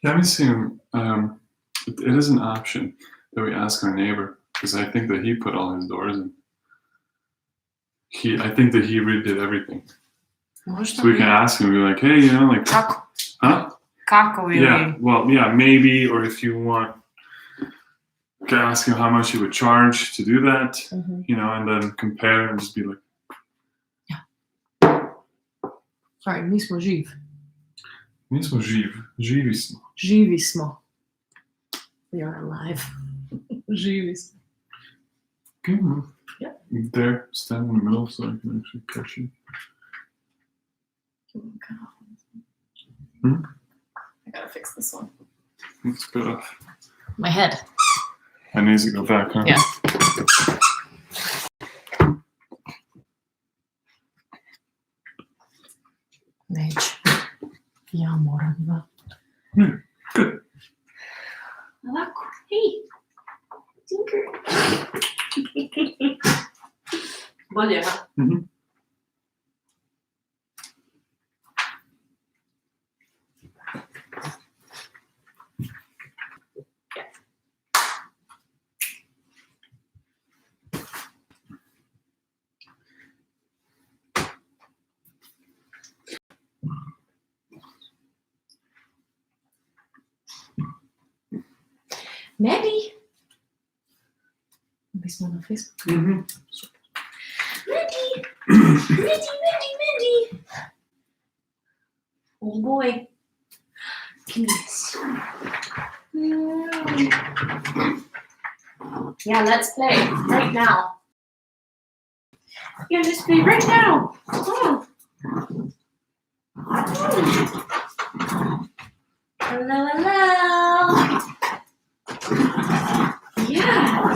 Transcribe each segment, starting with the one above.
Let me see. It is an option that we ask our neighbor, because I think that he put all his doors in. I think that he redid everything. So we can ask him, be like, hey, you know, like, huh? Kako ili... Yeah, well, yeah, maybe, or if you want, you can ask him how much he would charge to do that, you know, and then compare and just be like, Sorry, mi smo živ. Mi smo živi smo. Živi smo. We are alive. Živi smo. Okay, yeah. There, stand in the middle so I can actually catch you. I gotta fix this one. Let's get off. My head. I need to go back, huh? Yeah. Neću. Ja moram da. Good. Ovako. Hej. Tinker. Bolje, ha? Maddie. Bismo na Facebooku. Maddie. Maddie. Oh boy. Give me this. Yeah, let's play right now. Yeah, let's play right now. Hello. Yeah.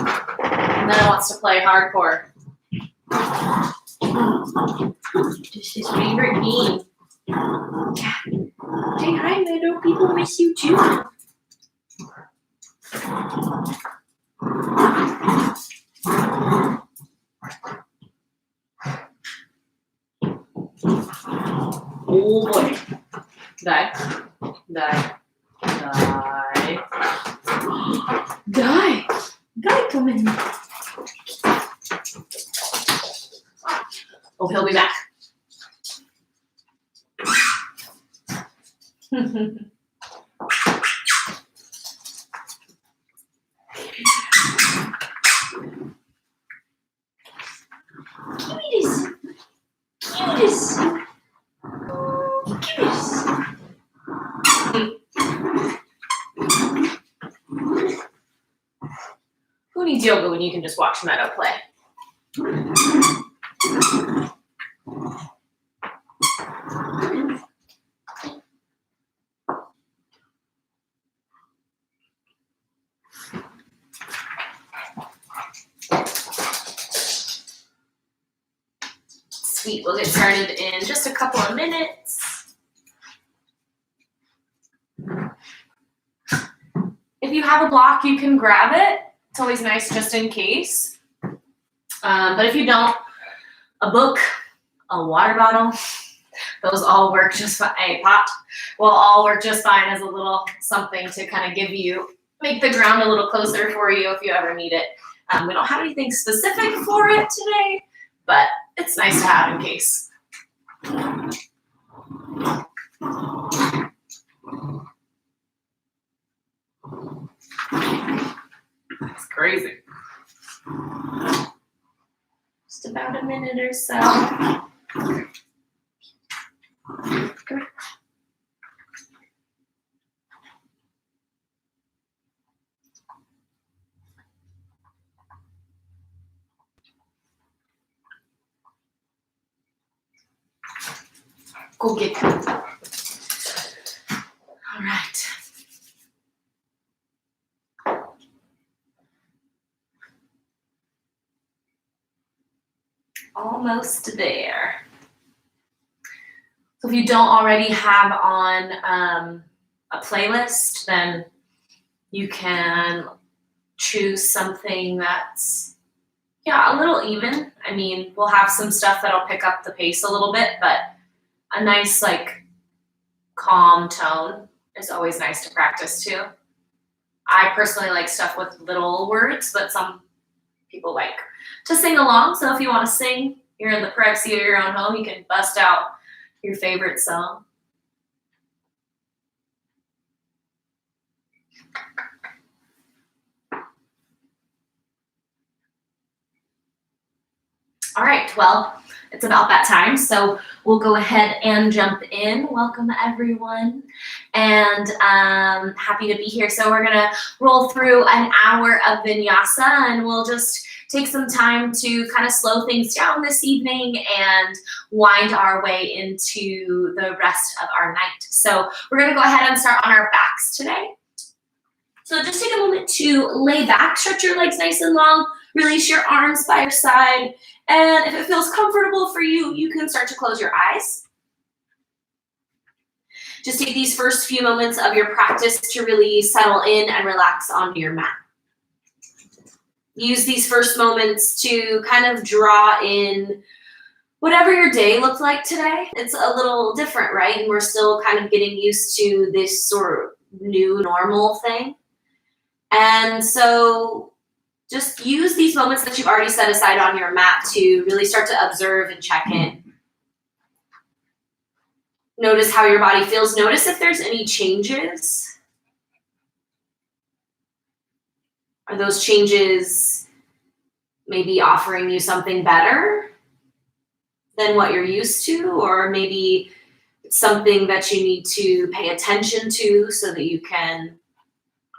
And then it wants to play hardcore. Just his favorite game. Yeah. Say hi, Meadow. People miss you too. Oh boy. Die. Guy, come in. Oh, he'll be back. Cutest. Who needs yoga when you can just watch Meadow play? Sweet, we'll get started in just a couple of minutes. If you have a block, you can grab it. It's always nice just in case. But if you don't, a book, a water bottle, those all work just fine. A pot will all work just fine as a little something to kind of make the ground a little closer for you if you ever need it. We don't have anything specific for it today, but it's nice to have in case. That's crazy. Just about a minute or so. Come here. Go get them. All right. Almost there. So if you don't already have on a playlist, then you can choose something that's, a little even. I mean, we'll have some stuff that'll pick up the pace a little bit, but a nice, calm tone is always nice to practice too. I personally like stuff with little words, but some people like to sing along. So if you want to sing, you're in the privacy of your own home, you can bust out your favorite song. All right, well, it's about that time, so we'll go ahead and jump in. Welcome, everyone, and happy to be here. So we're gonna roll through an hour of Vinyasa, and we'll just take some time to kind of slow things down this evening and wind our way into the rest of our night. So we're gonna go ahead and start on our backs today. So just take a moment to lay back, stretch your legs nice and long, release your arms by your side, and if it feels comfortable for you, you can start to close your eyes. Just take these first few moments of your practice to really settle in and relax onto your mat. Use these first moments to kind of draw in whatever your day looked like today. It's a little different, right? And we're still kind of getting used to this sort of new normal thing. And so just use these moments that you've already set aside on your mat to really start to observe and check in. Notice how your body feels. Notice if there's any changes. Are those changes maybe offering you something better than what you're used to? Or maybe it's something that you need to pay attention to so that you can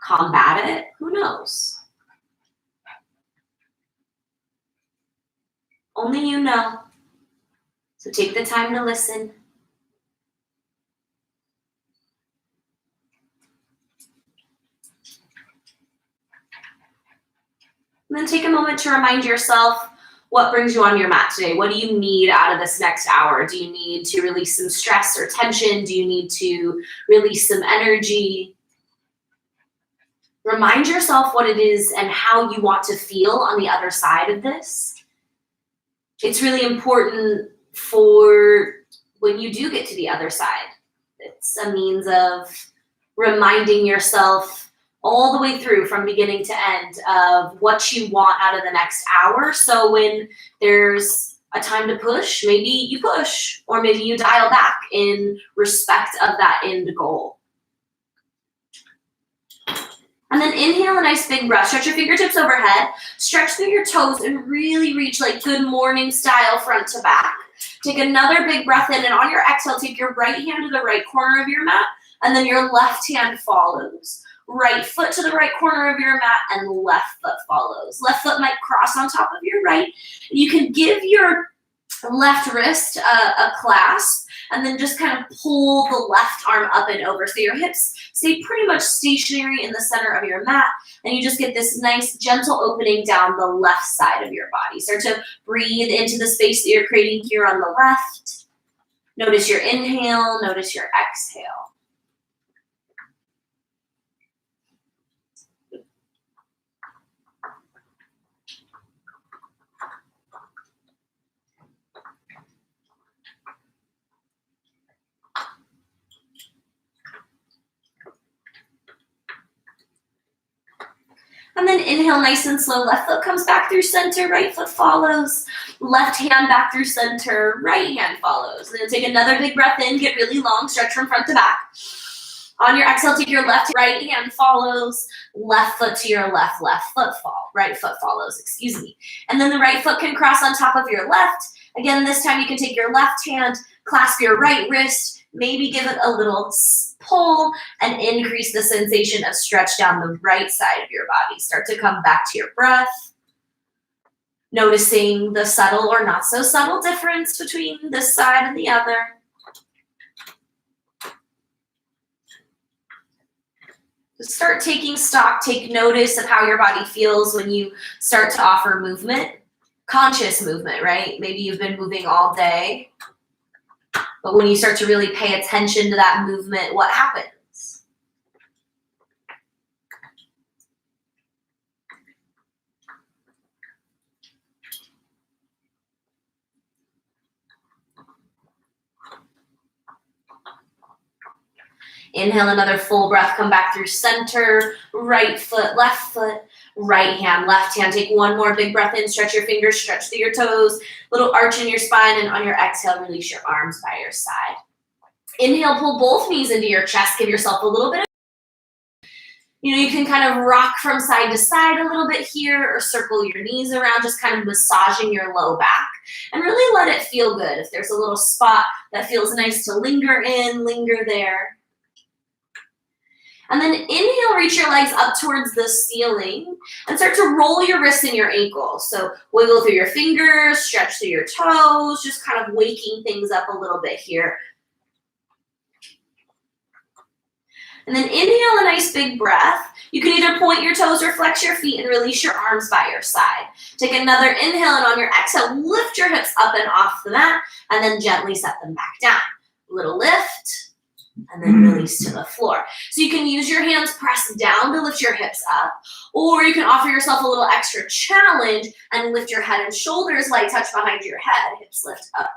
combat it? Who knows? Only you know. So take the time to listen. And then take a moment to remind yourself what brings you on your mat today. What do you need out of this next hour? Do you need to release some stress or tension? Do you need to release some energy? Remind yourself what it is and how you want to feel on the other side of this. It's really important for when you do get to the other side. It's a means of reminding yourself all the way through from beginning to end of what you want out of the next hour. So when there's a time to push, maybe you push, or maybe you dial back in respect of that end goal. And then inhale a nice big breath. Stretch your fingertips overhead. Stretch through your toes and really reach like good morning style front to back. Take another big breath in, and on your exhale, take your right hand to the right corner of your mat, and then your left hand follows. Right foot to the right corner of your mat, and left foot follows. Left foot might cross on top of your right. You can give your left wrist a clasp, and then just kind of pull the left arm up and over. So your hips stay pretty much stationary in the center of your mat, and you just get this nice gentle opening down the left side of your body. Start to breathe into the space that you're creating here on the left. Notice your inhale, notice your exhale. And then inhale nice and slow. Left foot comes back through center, right foot follows. Left hand back through center, right hand follows. And then take another big breath in, get really long, stretch from front to back. On your exhale, take your left, right hand follows. Left foot to your left, right foot follows, excuse me. And then the right foot can cross on top of your left. Again, this time you can take your left hand, clasp your right wrist, maybe give it a little pull and increase the sensation of stretch down the right side of your body. Start to come back to your breath. Noticing the subtle or not so subtle difference between this side and the other. Just start taking stock, take notice of how your body feels when you start to offer movement. Conscious movement, right? Maybe you've been moving all day. But when you start to really pay attention to that movement, what happens? Inhale another full breath, come back through center, right foot, right hand, left hand. Take one more big breath in, stretch your fingers, stretch through your toes, little arch in your spine, and on your exhale, release your arms by your side. Inhale, pull both knees into your chest, give yourself a little bit of, you can kind of rock from side to side a little bit here or circle your knees around, just kind of massaging your low back and really let it feel good. If there's a little spot that feels nice to linger in, linger there. And then inhale, reach your legs up towards the ceiling and start to roll your wrists and your ankles. So wiggle through your fingers, stretch through your toes, just kind of waking things up a little bit here. And then inhale a nice big breath. You can either point your toes or flex your feet and release your arms by your side. Take another inhale, and on your exhale, lift your hips up and off the mat, and then gently set them back down. A little lift, and then release to the floor. So you can use your hands pressed down to lift your hips up, or you can offer yourself a little extra challenge and lift your head and shoulders, light touch behind your head, hips lift up.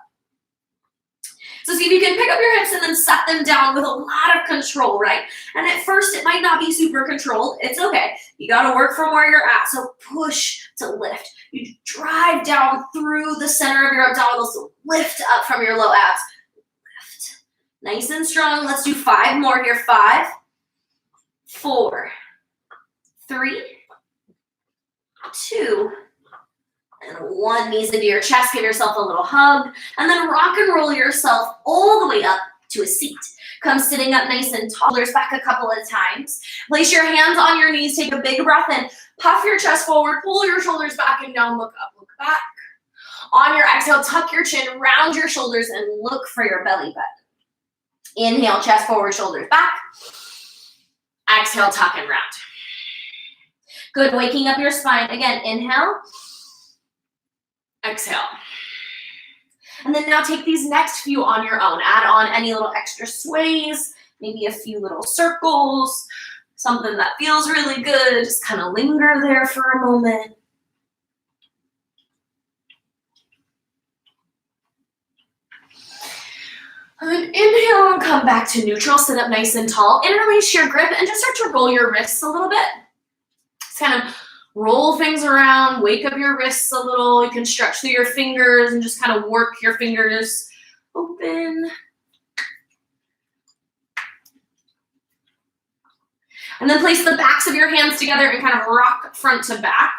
So see if you can pick up your hips and then set them down with a lot of control, right? And at first it might not be super controlled. It's okay. You got to work from where you're at. So push to lift. You drive down through the center of your abdominals to lift up from your low abs. Lift. Nice and strong. Let's do 5 more here. 5, 4, 3, 2, and 1. Knees into your chest, give yourself a little hug, and then rock and roll yourself all the way up to a seat. Come sitting up nice and tall, shoulders back a couple of times. Place your hands on your knees, take a big breath in, puff your chest forward, pull your shoulders back and down, look up, look back. On your exhale, tuck your chin, round your shoulders, and look for your belly button. Inhale, chest forward, shoulders back. Exhale, tuck and round. Good, waking up your spine. Again, inhale. Exhale. And then now take these next few on your own. Add on any little extra sways, maybe a few little circles, something that feels really good. Just kind of linger there for a moment. And then inhale and come back to neutral. Sit up nice and tall. Interlace your grip and just start to roll your wrists a little bit. Just kind of roll things around, wake up your wrists a little. You can stretch through your fingers and just kind of work your fingers open. And then place the backs of your hands together and kind of rock front to back.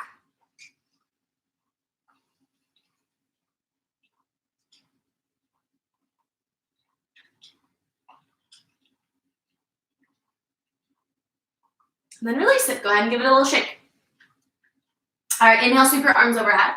And then release it. Go ahead and give it a little shake. All right, inhale, sweep your arms overhead.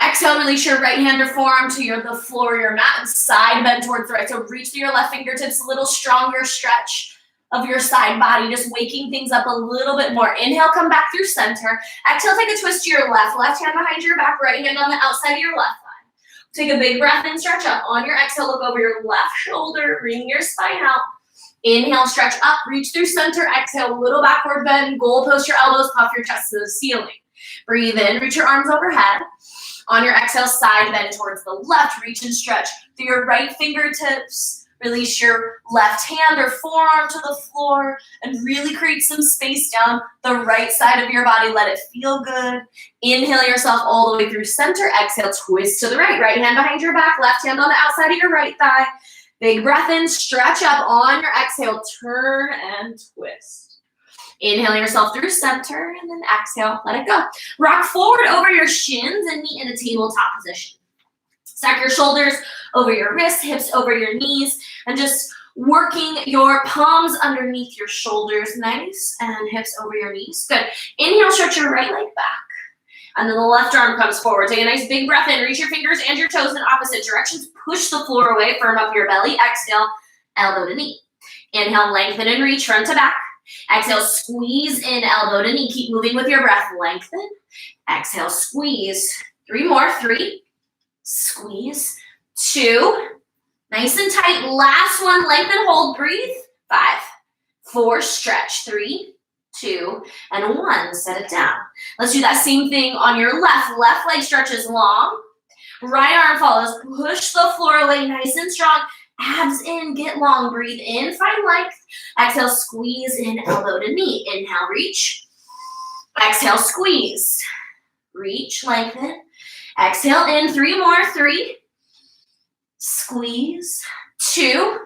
Exhale, release your right hand or forearm to the floor of your mat and side bend towards the right. So reach through your left fingertips, a little stronger stretch of your side body, just waking things up a little bit more. Inhale, come back through center. Exhale, take a twist to your left hand behind your back, right hand on the outside of your left thigh. Take a big breath in, stretch up. On your exhale, look over your left shoulder, bring your spine out. Inhale, stretch up, reach through center. Exhale, little backward bend, goal post your elbows, puff your chest to the ceiling. Breathe in, reach your arms overhead. On your exhale, side bend towards the left. Reach and stretch through your right fingertips. Release your left hand or forearm to the floor and really create some space down the right side of your body. Let it feel good. Inhale yourself all the way through center. Exhale, twist to the right. Right hand behind your back, left hand on the outside of your right thigh. Big breath in, stretch up. On your exhale, turn and twist. Inhale yourself through center and then exhale, let it go. Rock forward over your shins and meet in a tabletop position. Stack your shoulders over your wrists, hips over your knees, and just working your palms underneath your shoulders, nice, and hips over your knees. Good. Inhale, stretch your right leg back. And then the left arm comes forward. Take a nice big breath in. Reach your fingers and your toes in opposite directions. Push the floor away. Firm up your belly. Exhale, elbow to knee. Inhale, lengthen and reach front to back. Exhale, squeeze in elbow to knee. Keep moving with your breath. Lengthen. Exhale, squeeze. 3 more. 3. Squeeze. 2. Nice and tight. Last one. Lengthen, hold, breathe. 5, 4, stretch. 3, 2, and 1. Set it down. Let's do that same thing on your left. Left leg stretches long. Right arm follows. Push the floor away nice and strong. abs in, get long, breathe in, find length. Exhale, squeeze in, elbow to knee. Inhale, reach. Exhale, squeeze. Reach, lengthen. Exhale in, 3 more, 3. Squeeze, 2.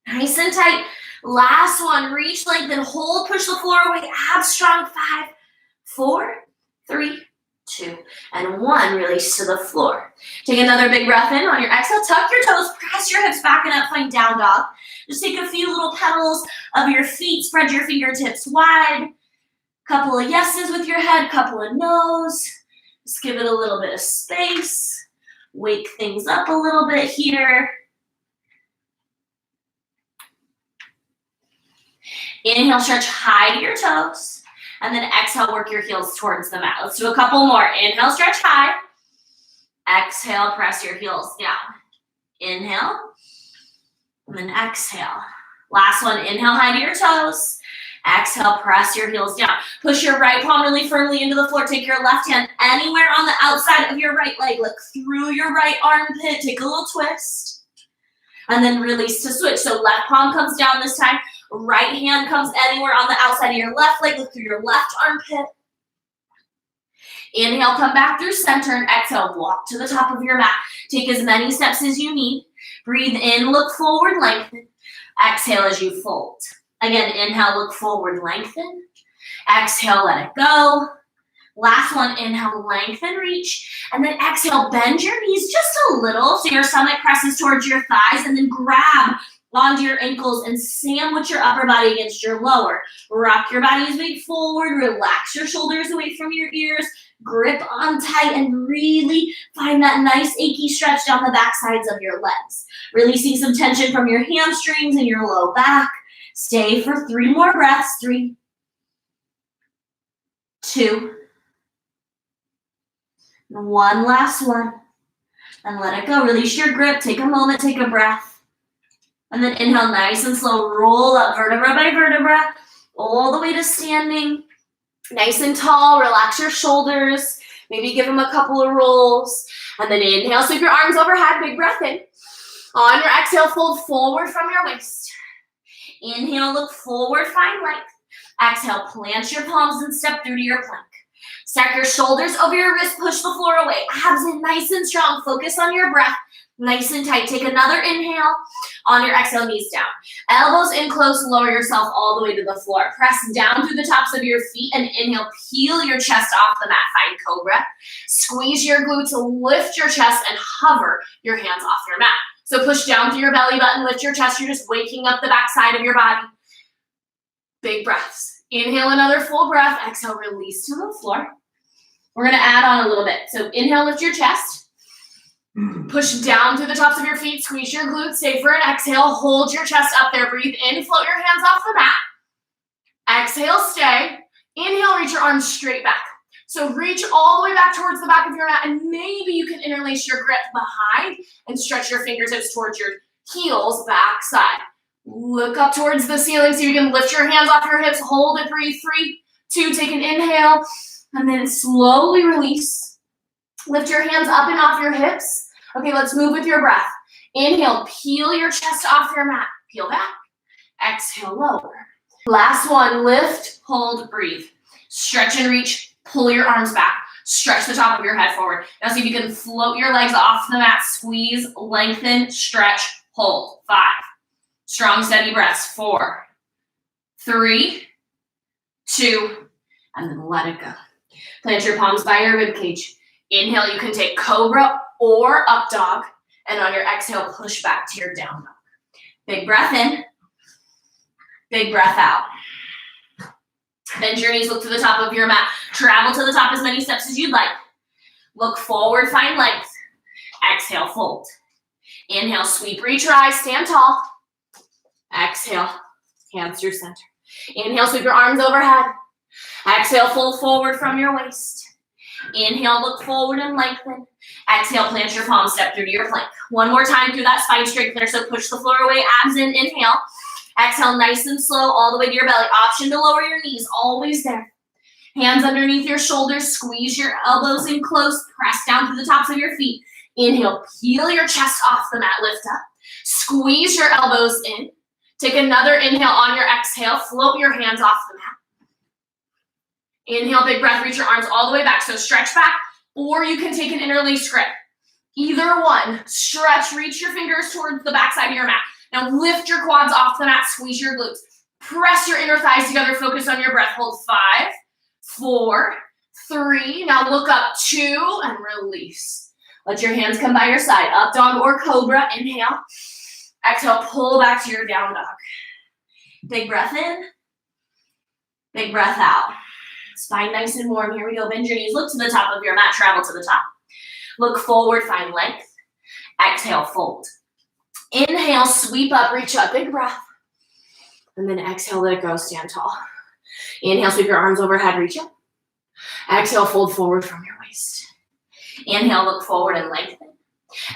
Nice and tight. Last one, reach, lengthen, hold, push the floor away, abs strong, 5, 4, 3, 2, and 1. Release to the floor. Take another big breath in. On your exhale, tuck your toes, press your hips back and up, find down dog. Just take a few little petals of your feet, spread your fingertips wide. Couple of yeses with your head, couple of no's. Just give it a little bit of space. Wake things up a little bit here. Inhale, stretch high to your toes. And then exhale, work your heels towards the mat. Let's do a couple more. Inhale, stretch high. Exhale, press your heels down. Inhale. And then exhale. Last one, inhale, high to your toes. Exhale, press your heels down. Push your right palm really firmly into the floor. Take your left hand anywhere on the outside of your right leg. Look through your right armpit. Take a little twist. And then release to switch. So left palm comes down this time. Right hand comes anywhere on the outside of your left leg. Look through your left armpit. Inhale, come back through center. And exhale, walk to the top of your mat. Take as many steps as you need. Breathe in, look forward, lengthen. Exhale as you fold. Again, inhale, look forward, lengthen. Exhale, let it go. Last one, inhale, lengthen, reach. And then exhale, bend your knees just a little so your stomach presses towards your thighs, and then grab onto your ankles and sandwich your upper body against your lower. Rock your body's weight forward, relax your shoulders away from your ears, grip on tight, and really find that nice achy stretch down the back sides of your legs. Releasing some tension from your hamstrings and your low back. Stay for 3 more breaths. 3, 2, 1 last one. And let it go. Release your grip. Take a moment. Take a breath. And then inhale nice and slow. Roll up vertebra by vertebra. All the way to standing. Nice and tall. Relax your shoulders. Maybe give them a couple of rolls. And then inhale. Sweep your arms overhead. Big breath in. On your exhale, fold forward from your waist. Inhale, look forward, find length. Exhale, plant your palms and step through to your plank. Stack your shoulders over your wrist, push the floor away. Abs in nice and strong. Focus on your breath. Nice and tight. Take another inhale. On your exhale, knees down. Elbows in close, lower yourself all the way to the floor. Press down through the tops of your feet and inhale, peel your chest off the mat. Find cobra. Squeeze your glutes, lift your chest, and hover your hands off your mat. So push down through your belly button, lift your chest. You're just waking up the back side of your body. Big breaths. Inhale, another full breath. Exhale, release to the floor. We're going to add on a little bit. So inhale, lift your chest. Push down through the tops of your feet. Squeeze your glutes. Stay for an exhale. Hold your chest up there. Breathe in. Float your hands off the mat. Exhale, stay. Inhale, reach your arms straight back. So reach all the way back towards the back of your mat, and maybe you can interlace your grip behind and stretch your fingertips towards your heels, back side. Look up towards the ceiling so you can lift your hands off your hips. Hold it, breathe. 3, 2, take an inhale, and then slowly release. Lift your hands up and off your hips. Okay, let's move with your breath. Inhale, peel your chest off your mat. Peel back. Exhale, lower. Last one, lift, hold, breathe. Stretch and reach. Pull your arms back. Stretch the top of your head forward. Now see if you can float your legs off the mat. Squeeze, lengthen, stretch, hold. 5. Strong, steady breaths. 4, 3, 2, and then let it go. Plant your palms by your rib cage. Inhale, you can take cobra or up dog. And on your exhale, push back to your down dog. Big breath in. Big breath out. Bend your knees, look to the top of your mat. Travel to the top as many steps as you'd like. Look forward, find length. Exhale, fold. Inhale, sweep, reach, rise, stand tall. Exhale, hands through center. Inhale, sweep your arms overhead. Exhale, fold forward from your waist. Inhale, look forward and lengthen. Exhale, plant your palms, step through to your plank. One more time through that spine straightener. So push the floor away, abs in, inhale. Exhale, nice and slow, all the way to your belly. Option to lower your knees, always there. Hands underneath your shoulders, squeeze your elbows in close, press down through the tops of your feet. Inhale, peel your chest off the mat, lift up. Squeeze your elbows in. Take another inhale on your exhale. Float your hands off the mat. Inhale, big breath, reach your arms all the way back. So stretch back, or you can take an interlace grip. Either one. Stretch, reach your fingers towards the backside of your mat. Now lift your quads off the mat, squeeze your glutes. Press your inner thighs together, focus on your breath. Hold 5, 4, 3. Now look up, 2, and release. Let your hands come by your side. Up dog or cobra, inhale. Exhale, pull back to your down dog. Big breath in. Big breath out. Spine nice and warm. Here we go. Bend your knees. Look to the top of your mat. Travel to the top. Look forward. Find length. Exhale, fold. Inhale, sweep up, reach up. Big breath. And then exhale, let it go. Stand tall. Inhale, sweep your arms overhead. Reach up. Exhale, fold forward from your waist. Inhale, look forward and lengthen.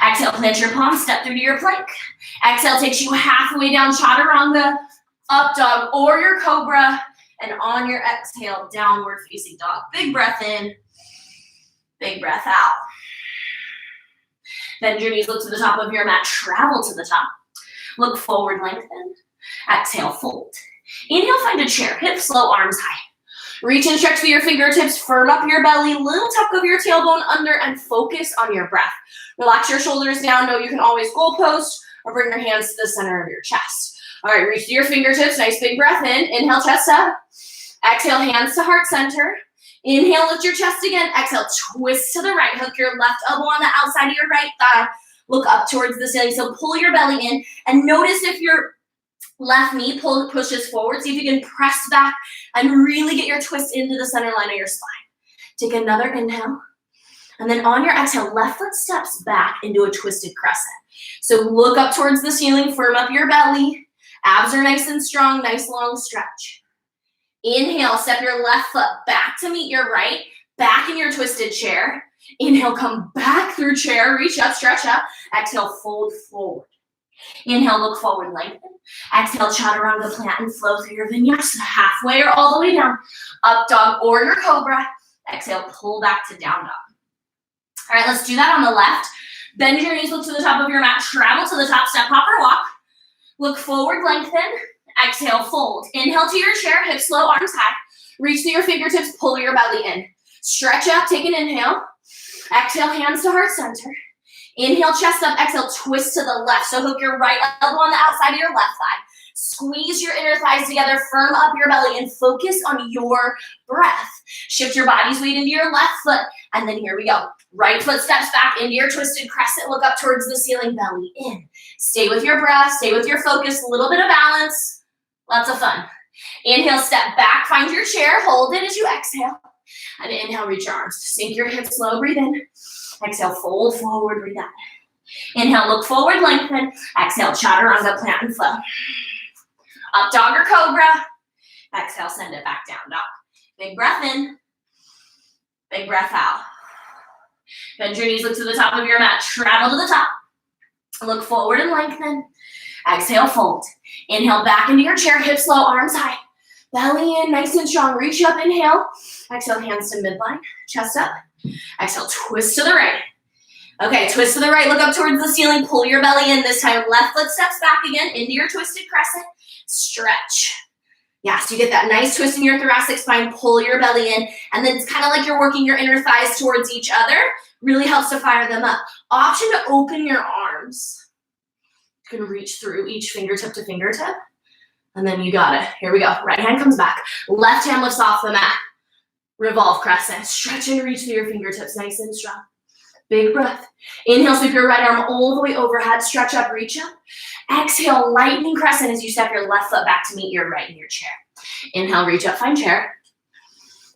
Exhale, plant your palms. Step through to your plank. Exhale takes you halfway down chaturanga, up dog, or your cobra. And on your exhale, downward facing dog. Big breath in, big breath out. Bend your knees, look to the top of your mat, travel to the top. Look forward, lengthen. Exhale, fold. Inhale, find a chair, hips low, arms high. Reach and stretch through your fingertips, firm up your belly, little tuck of your tailbone under, and focus on your breath. Relax your shoulders down. Know you can always goal post or bring your hands to the center of your chest. All right, reach to your fingertips, nice big breath in. Inhale, chest up. Exhale, hands to heart center. Inhale, lift your chest again. Exhale, twist to the right. Hook your left elbow on the outside of your right thigh. Look up towards the ceiling. So pull your belly in and notice if your left knee pushes forward. See if you can press back and really get your twist into the center line of your spine. Take another inhale. And then on your exhale, left foot steps back into a twisted crescent. So look up towards the ceiling, firm up your belly. Abs are nice and strong, nice long stretch. Inhale, step your left foot back to meet your right, back in your twisted chair. Inhale, come back through chair, reach up, stretch up. Exhale, fold forward. Inhale, look forward, lengthen. Exhale, chaturanga, plant and flow through your vinyasa, halfway or all the way down. Up dog or your cobra. Exhale, pull back to down dog. All right, let's do that on the left. Bend your knees, look to the top of your mat, travel to the top, step, hop, or walk. Look forward, lengthen. Exhale, fold. Inhale to your chair, hips low, arms high. Reach to your fingertips, pull your belly in. Stretch up, take an inhale. Exhale, hands to heart center. Inhale, chest up. Exhale, twist to the left. So hook your right elbow on the outside of your left thigh. Squeeze your inner thighs together, firm up your belly, and focus on your breath. Shift your body's weight into your left foot, and then here we go. Right foot steps back into your twisted crescent. Look up towards the ceiling, belly in. Stay with your breath, stay with your focus, a little bit of balance. Lots of fun. Inhale, step back, find your chair, hold it as you exhale. And inhale, reach your arms. Sink your hips low, breathe in. Exhale, fold forward, breathe out. Inhale, look forward, lengthen. Exhale, chaturanga, plant and flow. Up dog or cobra. Exhale, send it back down dog. Big breath in. Big breath out. Bend your knees, look to the top of your mat. Travel to the top. Look forward and lengthen. Exhale, fold. Inhale, back into your chair, hips low, arms high. Belly in, nice and strong. Reach up, inhale. Exhale, hands to midline, chest up. Exhale, twist to the right. Okay, twist to the right, look up towards the ceiling, pull your belly in. This time, left foot steps back again into your twisted crescent. Stretch. Yeah, so you get that nice twist in your thoracic spine, pull your belly in, and then it's kind of like you're working your inner thighs towards each other. Really helps to fire them up. Option to open your arms. You can reach through each fingertip to fingertip. And then you got it. Here we go. Right hand comes back. Left hand lifts off the mat. Revolve crescent. Stretch and reach through your fingertips. Nice and strong. Big breath. Inhale, sweep your right arm all the way overhead. Stretch up, reach up. Exhale, lightning crescent as you step your left foot back to meet your right in your chair. Inhale, reach up, find chair.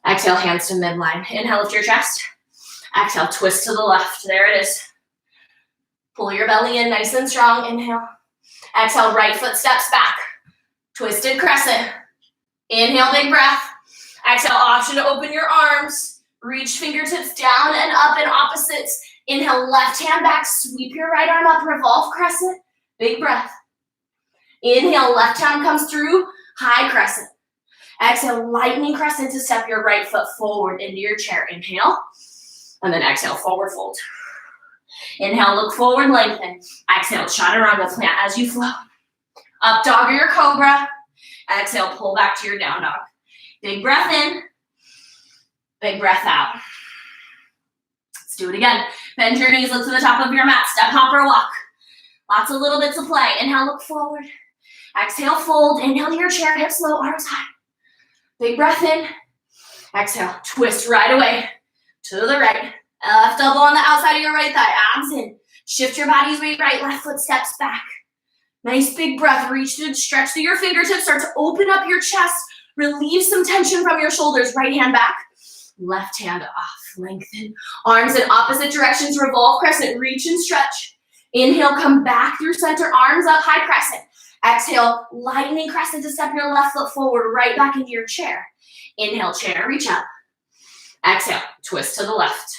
Exhale, hands to midline. Inhale, lift your chest. Exhale, twist to the left. There it is. Pull your belly in nice and strong. Inhale. Exhale, right foot steps back. Twisted crescent. Inhale, big breath. Exhale, option to open your arms. Reach fingertips down and up in opposites. Inhale, left hand back. Sweep your right arm up. Revolve crescent. Big breath. Inhale, left hand comes through. High crescent. Exhale, lightning crescent to step your right foot forward into your chair. Inhale. And then exhale, forward fold. Inhale, look forward, lengthen. Exhale, chaturanga, plant as you flow. Up dog or your cobra. Exhale, pull back to your down dog. Big breath in. Big breath out. Let's do it again. Bend your knees, look to the top of your mat. Step, hop, or walk. Lots of little bits of play. Inhale, look forward. Exhale, fold. Inhale to your chair, hips low, arms high. Big breath in. Exhale, twist right away to the right. Left elbow on the outside of your right thigh, abs in. Shift your body's weight right, left foot steps back. Nice big breath, reach to stretch through your fingertips, start to open up your chest, relieve some tension from your shoulders, right hand back, left hand off, lengthen. Arms in opposite directions, revolve crescent, reach and stretch. Inhale, come back through center, arms up, high crescent. Exhale, lightning crescent to step your left foot forward, right back into your chair. Inhale, chair, reach up. Exhale, twist to the left.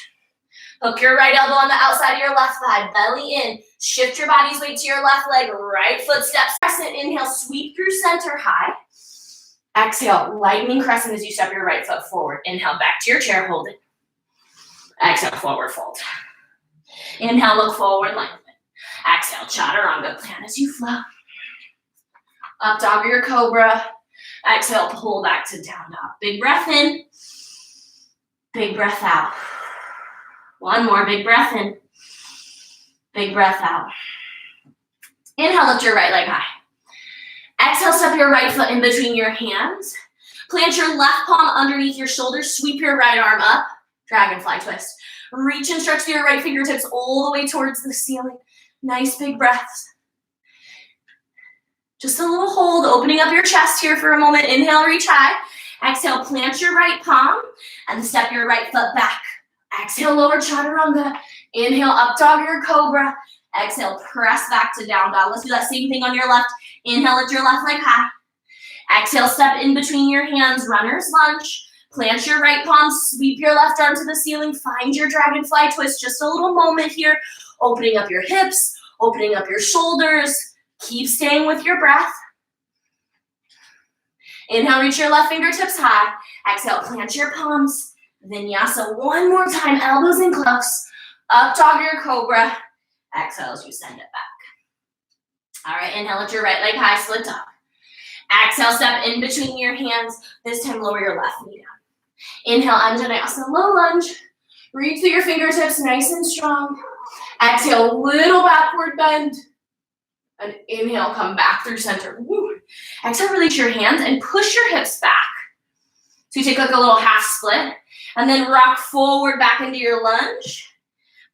Hook your right elbow on the outside of your left thigh, belly in. Shift your body's weight to your left leg, right foot steps crescent. Inhale, sweep through center, high. Exhale, lightning crescent as you step your right foot forward. Inhale, back to your chair, hold it. Exhale, forward fold. Inhale, look forward, lengthen. Exhale, chaturanga, plant as you flow. Up dog or your cobra. Exhale, pull back to down dog. Big breath in. Big breath out. One more, big breath in. Big breath out. Inhale, lift your right leg high. Exhale, step your right foot in between your hands. Plant your left palm underneath your shoulders. Sweep your right arm up. Dragonfly twist. Reach and stretch through your right fingertips all the way towards the ceiling. Nice big breaths. Just a little hold, opening up your chest here for a moment. Inhale, reach high. Exhale, plant your right palm and step your right foot back. Exhale, lower chaturanga. Inhale, up dog or your cobra. Exhale, press back to down dog. Let's do that same thing on your left. Inhale, lift your left leg high. Exhale, step in between your hands, runner's lunge. Plant your right palm, sweep your left arm to the ceiling. Find your dragonfly twist. Just a little moment here. Opening up your hips, opening up your shoulders. Keep staying with your breath. Inhale, reach your left fingertips high. Exhale, plant your palms. Vinyasa one more time, elbows in close. Up dog or your cobra. Exhale as you send it back. All right, inhale, lift your right leg high, split dog. Exhale, step in between your hands. This time, lower your left knee down. Inhale, Anjaneyasana, low lunge. Reach through your fingertips, nice and strong. Exhale, little backward bend. And inhale, come back through center. Woo. Exhale, release your hands and push your hips back. So you take like a little half split and then rock forward back into your lunge.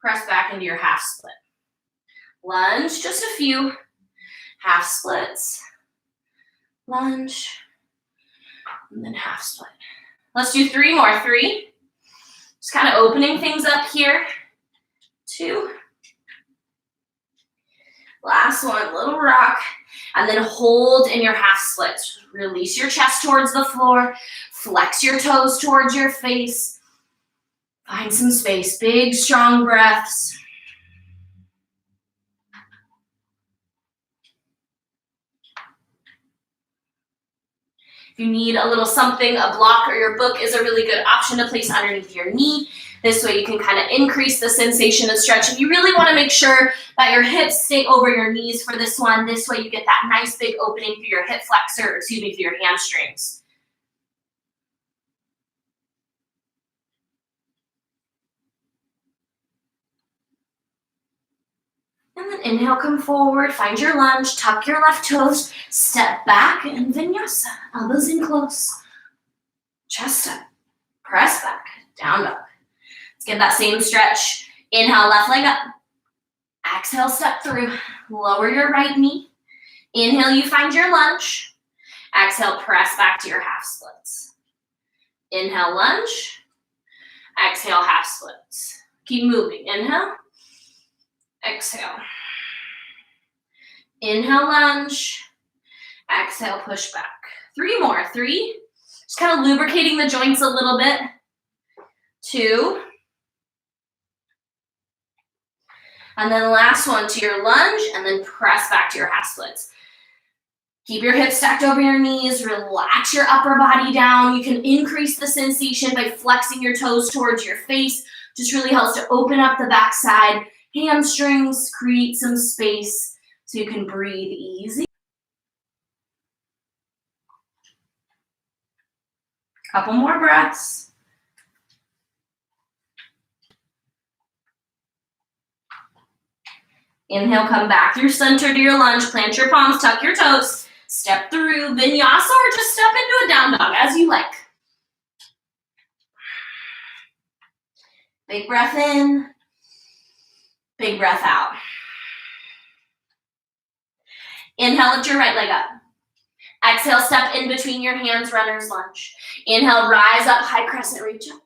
Press back into your half split. Lunge, just a few. Half splits. Lunge. And then half split. Let's do 3 more. 3. Just kind of opening things up here. 2. Last one, little rock, and then hold in your half split. Release your chest towards the floor, flex your toes towards your face. Find some space, big, strong breaths. If you need a little something, a block or your book is a really good option to place underneath your knee. This way you can kind of increase the sensation of stretching. You really want to make sure that your hips stay over your knees for this one. This way you get that nice big opening through your hip flexor, or through your hamstrings. And then inhale, come forward, find your lunge, tuck your left toes, step back, and Vinyasa. Elbows in close. Chest up, press back, down dog. Let's get that same stretch. Inhale, left leg up. Exhale, step through. Lower your right knee. Inhale, you find your lunge. Exhale, press back to your half splits. Inhale, lunge. Exhale, half splits. Keep moving. Inhale. Exhale. Inhale, lunge. Exhale, push back. 3 more. 3. Just kind of lubricating the joints a little bit. 2. And then last one to your lunge, and then press back to your half splits. Keep your hips stacked over your knees. Relax your upper body down. You can increase the sensation by flexing your toes towards your face. Just really helps to open up the backside, hamstrings, create some space so you can breathe easy. Couple more breaths. Inhale, come back through center to your lunge. Plant your palms, tuck your toes. Step through Vinyasa or just step into a down dog as you like. Big breath in. Big breath out. Inhale, lift your right leg up. Exhale, step in between your hands, runner's lunge. Inhale, rise up, high crescent, reach up.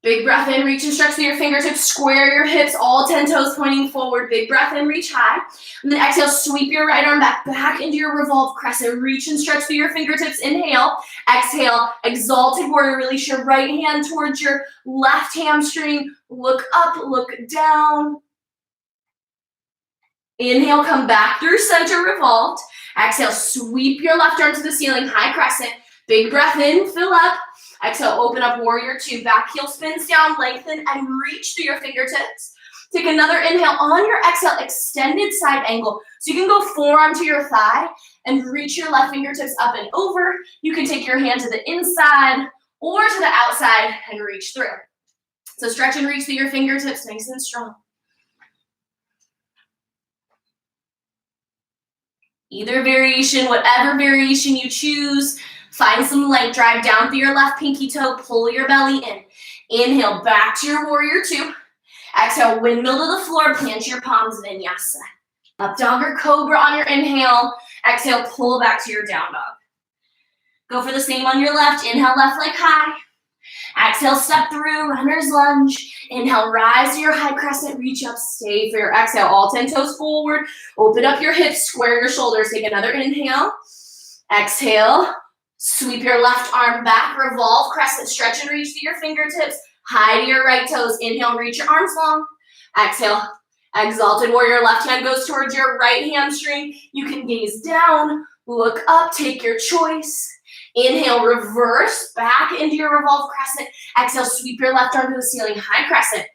Big breath in, reach and stretch through your fingertips, square your hips, all 10 toes pointing forward. Big breath in, reach high. And then exhale, sweep your right arm back into your revolve crescent. Reach and stretch through your fingertips. Inhale, exhale, exalted warrior. Release your right hand towards your left hamstring. Look up, look down. Inhale, come back through center, revolved. Exhale, sweep your left arm to the ceiling, high crescent. Big breath in, fill up. Exhale, open up, warrior two. Back heel spins down, lengthen, and reach through your fingertips. Take another inhale. On your exhale, extended side angle. So you can go forearm to your thigh and reach your left fingertips up and over. You can take your hand to the inside or to the outside and reach through. So stretch and reach through your fingertips, nice and strong. Either variation, whatever variation you choose, find some length. Drive down through your left pinky toe, pull your belly in. Inhale, back to your warrior two. Exhale, windmill to the floor, plant your palms, Vinyasa. Up dog or cobra on your inhale. Exhale, pull back to your down dog. Go for the same on your left. Inhale, left leg high. Exhale, step through, runner's lunge. Inhale, rise to your high crescent, reach up, stay for your exhale. All 10 toes forward. Open up your hips, square your shoulders. Take another inhale. Exhale, sweep your left arm back, revolve, crescent, stretch and reach to your fingertips. High to your right toes. Inhale, reach your arms long. Exhale, exalted warrior. Left hand goes towards your right hamstring. You can gaze down, look up, take your choice. Inhale, reverse back into your revolve crescent. Exhale, sweep your left arm to the ceiling, high crescent.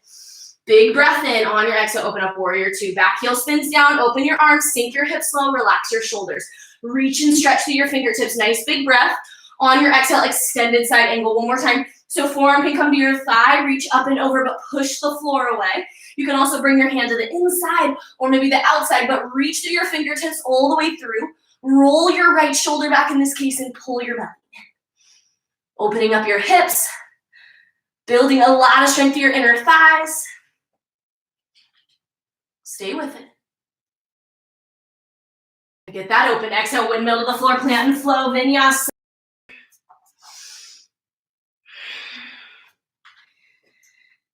Big breath in. On your exhale, open up warrior two. Back heel spins down, open your arms, sink your hips low, relax your shoulders. Reach and stretch through your fingertips. Nice big breath. On your exhale, extended side angle. One more time. So forearm can come to your thigh, reach up and over, but push the floor away. You can also bring your hand to the inside or maybe the outside, but reach through your fingertips all the way through. Roll your right shoulder back in this case and pull your belly in. Opening up your hips, building a lot of strength through your inner thighs. Stay with it. Get that open. Exhale, windmill to the floor, plant and flow, Vinyasa.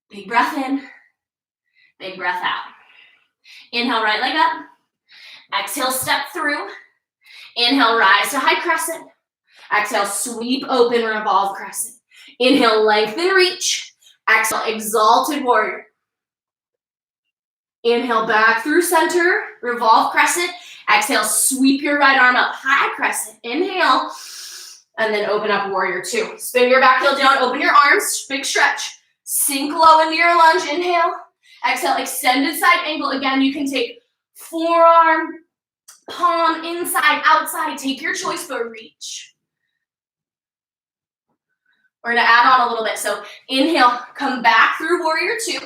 Big breath in, big breath out. Inhale, right leg up. Exhale, step through. Inhale, rise to high crescent. Exhale, sweep open, revolve crescent. Inhale, lengthen, reach. Exhale, exalted warrior. Inhale, back through center, revolve crescent. Exhale, sweep your right arm up, high crescent. Inhale, and then open up warrior two. Spin your back heel down, open your arms, big stretch. Sink low into your lunge, inhale. Exhale, extended side angle. Again, you can take forearm, palm, inside, outside. Take your choice, but reach. We're gonna add on a little bit. So inhale, come back through warrior two.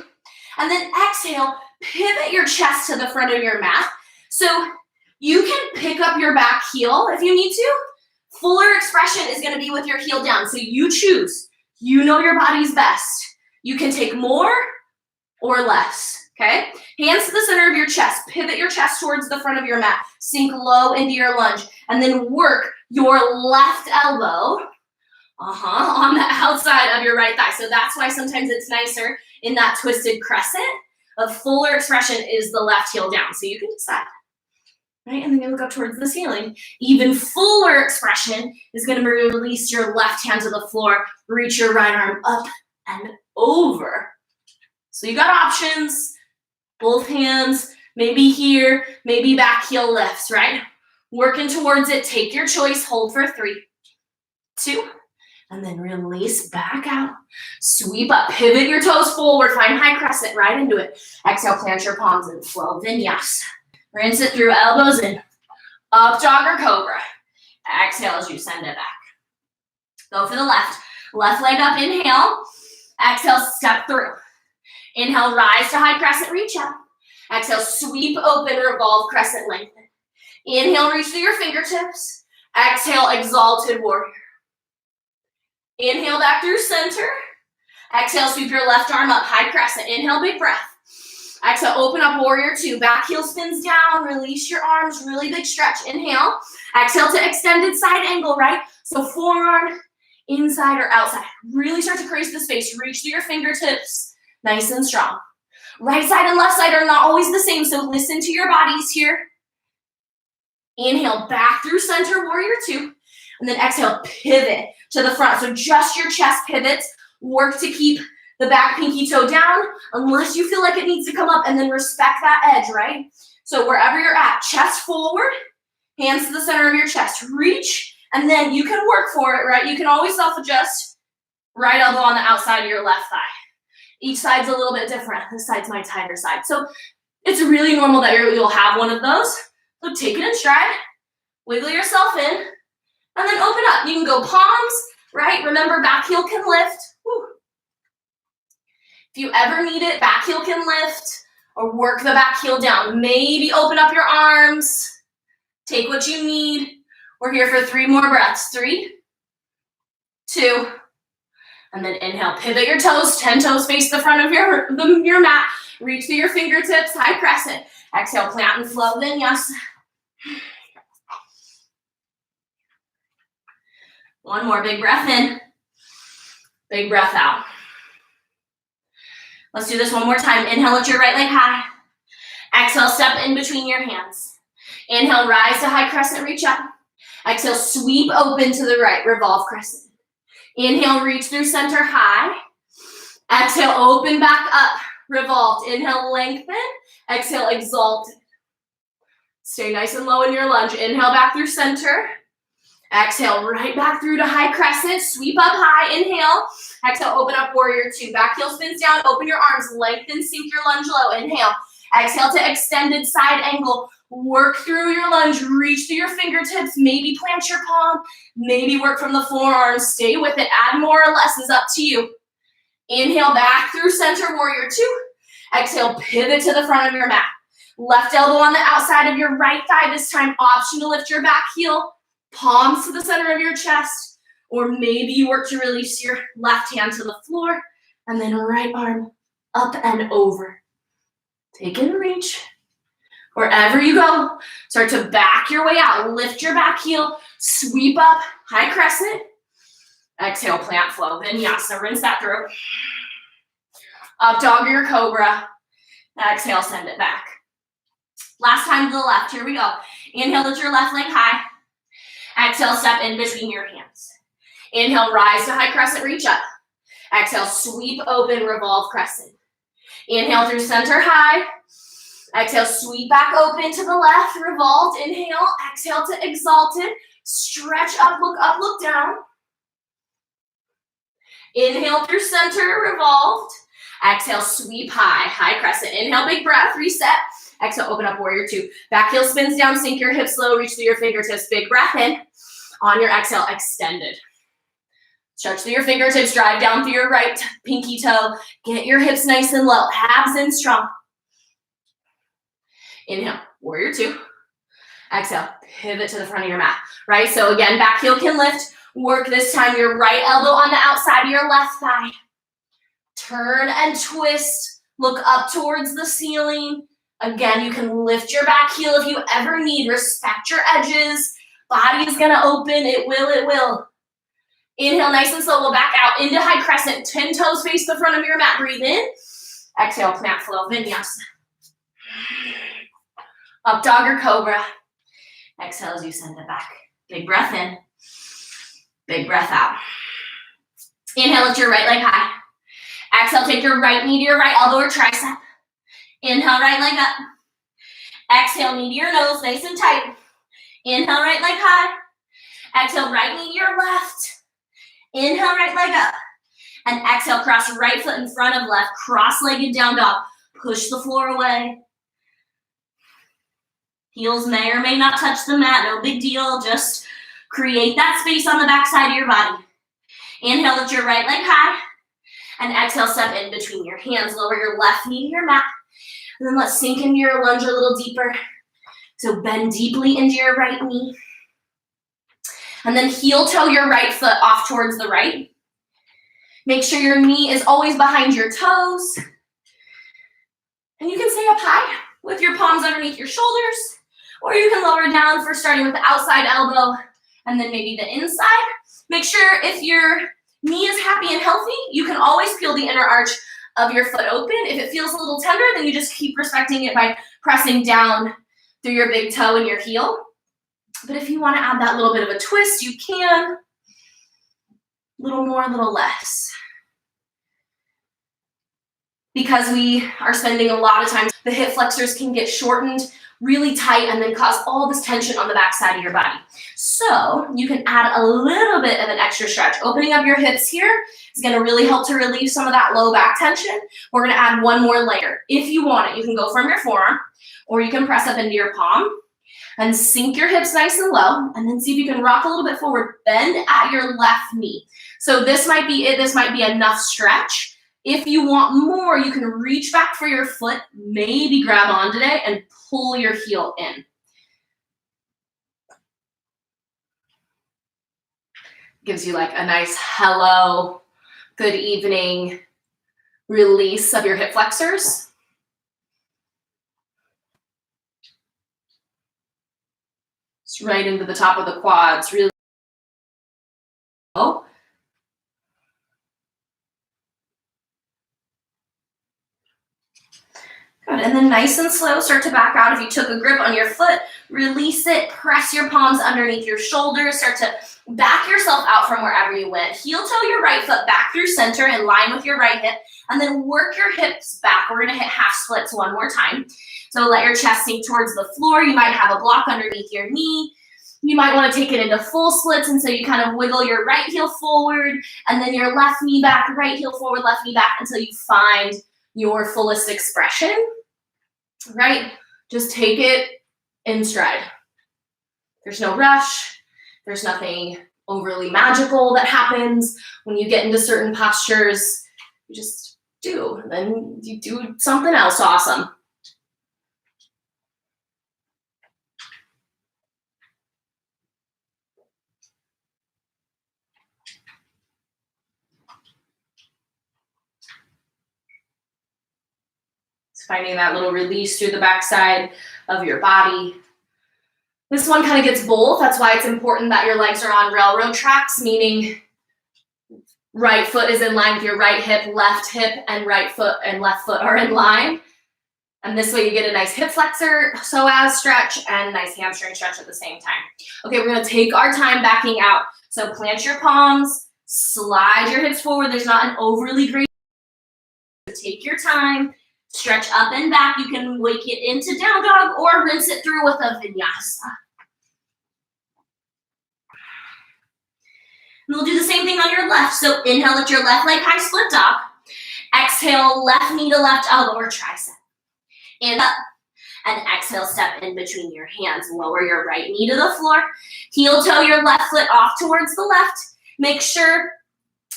And then exhale, pivot your chest to the front of your mat. So you can pick up your back heel if you need to. Fuller expression is gonna be with your heel down. So you choose. You know your body's best. You can take more or less, okay? Hands to the center of your chest. Pivot your chest towards the front of your mat. Sink low into your lunge. And then work your left elbow on the outside of your right thigh. So that's why sometimes it's nicer in that twisted crescent. A fuller expression is the left heel down. So you can decide, right? And then you look up towards the ceiling. Even fuller expression is going to release your left hand to the floor. Reach your right arm up and over. So you got options, both hands, maybe here, maybe back heel lifts, right? Working towards it, take your choice, hold for 3, 2, And then release back out. Sweep up, pivot your toes forward, find high crescent, right into it. Exhale, plant your palms and flow vinyasa. Rinse it through, elbows in. Up dog or cobra. Exhale as you send it back. Go for the left. Left leg up, inhale. Exhale, step through. Inhale, rise to high crescent, reach up. Exhale, sweep open, revolve, crescent, lengthen. Inhale, reach through your fingertips. Exhale, exalted warrior. Inhale back through center. Exhale, sweep your left arm up, high crescent. Inhale, big breath. Exhale, open up warrior two. Back heel spins down, release your arms, really big stretch. Inhale. Exhale to extended side angle, right? So forearm, inside or outside. Really start to crease the space. Reach through your fingertips, nice and strong. Right side and left side are not always the same, so listen to your bodies here. Inhale, back through center, warrior two. And then exhale, pivot to the front. So just your chest pivots. Work to keep the back pinky toe down unless you feel like it needs to come up, and then respect that edge, right? So wherever you're at, chest forward, hands to the center of your chest. Reach, and then you can work for it, right? You can always self-adjust. Right elbow on the outside of your left thigh. Each side's a little bit different. This side's my tighter side. So it's really normal that you'll have one of those. So take it in stride, wiggle yourself in, and then open up. You can go palms, right? Remember, back heel can lift. Woo. If you ever need it, back heel can lift, or work the back heel down. Maybe open up your arms. Take what you need. We're here for 3 more breaths. 3, 2, and then inhale. Pivot your toes. 10 toes face the front of your mat. Reach through your fingertips, high crescent. Exhale, plant and flow, vinyasa. One more, big breath in. Big breath out. Let's do this one more time. Inhale, lift your right leg high. Exhale, step in between your hands. Inhale, rise to high crescent, reach up. Exhale, sweep open to the right, revolve crescent. Inhale, reach through center, high. Exhale, open back up, revolved. Inhale, lengthen. Exhale, exalted. Stay nice and low in your lunge. Inhale, back through center. Exhale, right back through to high crescent. Sweep up high, inhale. Exhale, open up warrior two. Back heel spins down, open your arms, lengthen, sink your lunge low. Inhale. Exhale to extended side angle. Work through your lunge, reach through your fingertips, maybe plant your palm, maybe work from the forearms. Stay with it, add more or less is up to you. Inhale, back through center, warrior two. Exhale, pivot to the front of your mat. Left elbow on the outside of your right thigh this time. Option to lift your back heel. Palms to the center of your chest. Or maybe you work to release your left hand to the floor. And then right arm up and over. Take and reach. Wherever you go, start to back your way out. Lift your back heel. Sweep up, high crescent. Exhale, plant flow. Vinyasa, rinse that through. Up dog or cobra. Exhale, send it back. Last time to the left, here we go. Inhale, lift your left leg high. Exhale, step in between your hands. Inhale, rise to high crescent, reach up. Exhale, sweep open, revolve crescent. Inhale through center, high. Exhale, sweep back open to the left, revolved. Inhale, exhale to exalted. Stretch up, look down. Inhale through center, revolved. Exhale, sweep high, high crescent. Inhale, big breath, reset. Exhale, open up warrior two. Back heel spins down, sink your hips low, reach through your fingertips. Big breath in. On your exhale, extended. Stretch through your fingertips, drive down through your right pinky toe. Get your hips nice and low, abs in strong. Inhale, warrior two. Exhale, pivot to the front of your mat, right? So again, back heel can lift. Work this time your right elbow on the outside of your left thigh. Turn and twist. Look up towards the ceiling. Again, you can lift your back heel if you ever need. Respect your edges. Body is gonna open, it will. Inhale, nice and slow, we'll back out into high crescent. 10 toes face the front of your mat, breathe in. Exhale, plant flow, vinyasa. Up dog or cobra. Exhale as you send it back. Big breath in. Big breath out. Inhale, lift your right leg high. Exhale, take your right knee to your right elbow or tricep. Inhale, right leg up. Exhale, knee to your nose, nice and tight. Inhale, right leg high. Exhale, right knee to your left. Inhale, right leg up. And exhale, cross right foot in front of left, cross-legged down dog. Push the floor away. Heels may or may not touch the mat, no big deal. Just create that space on the back side of your body. Inhale, lift your right leg high. And exhale, step in between your hands. Lower your left knee to your mat. And then let's sink into your lunge a little deeper. So bend deeply into your right knee. And then heel toe your right foot off towards the right. Make sure your knee is always behind your toes. And you can stay up high with your palms underneath your shoulders, or you can lower down for starting with the outside elbow and then maybe the inside. Make sure if your knee is happy and healthy, you can always peel the inner arch of your foot open. If it feels a little tender, then you just keep respecting it by pressing down through your big toe and your heel. But if you want to add that little bit of a twist, you can. A little more, a little less. Because we are spending a lot of time, the hip flexors can get shortened really tight and then cause all this tension on the back side of your body. So you can add a little bit of an extra stretch. Opening up your hips here is going to really help to relieve some of that low back tension. We're going to add one more layer. If you want it, you can go from your forearm or you can press up into your palm and sink your hips nice and low, and then see if you can rock a little bit forward. Bend at your left knee. So this might be it. This might be enough stretch. If you want more, you can reach back for your foot, maybe grab onto it and pull your heel in. Gives you like a nice hello, good evening release of your hip flexors. It's right into the top of the quads, really low. Good, and then nice and slow, start to back out. If you took a grip on your foot, release it, press your palms underneath your shoulders, start to back yourself out from wherever you went. Heel toe your right foot back through center in line with your right hip, and then work your hips back. We're gonna hit half splits one more time. So let your chest sink towards the floor. You might have a block underneath your knee. You might want to take it into full splits, and so you kind of wiggle your right heel forward, and then your left knee back, right heel forward, left knee back, until you find your fullest expression, right? Just take it in stride. There's no rush. There's nothing overly magical that happens when you get into certain postures. You just do, and then you do something else awesome. Finding that little release through the backside of your body. This one kind of gets both. That's why it's important that your legs are on railroad tracks, meaning right foot is in line with your right hip, and right foot and left foot are in line. And this way you get a nice hip flexor, psoas stretch, and nice hamstring stretch at the same time. Okay, we're gonna take our time backing out. So plant your palms, slide your hips forward. There's not an overly great, take your time. Stretch up and back. You can wake it into down dog or rinse it through with a vinyasa. And we'll do the same thing on your left. So inhale, lift your left leg high, split dog. Exhale, left knee to left elbow or tricep. And up. And exhale, step in between your hands. Lower your right knee to the floor. Heel toe your left foot off towards the left. Make sure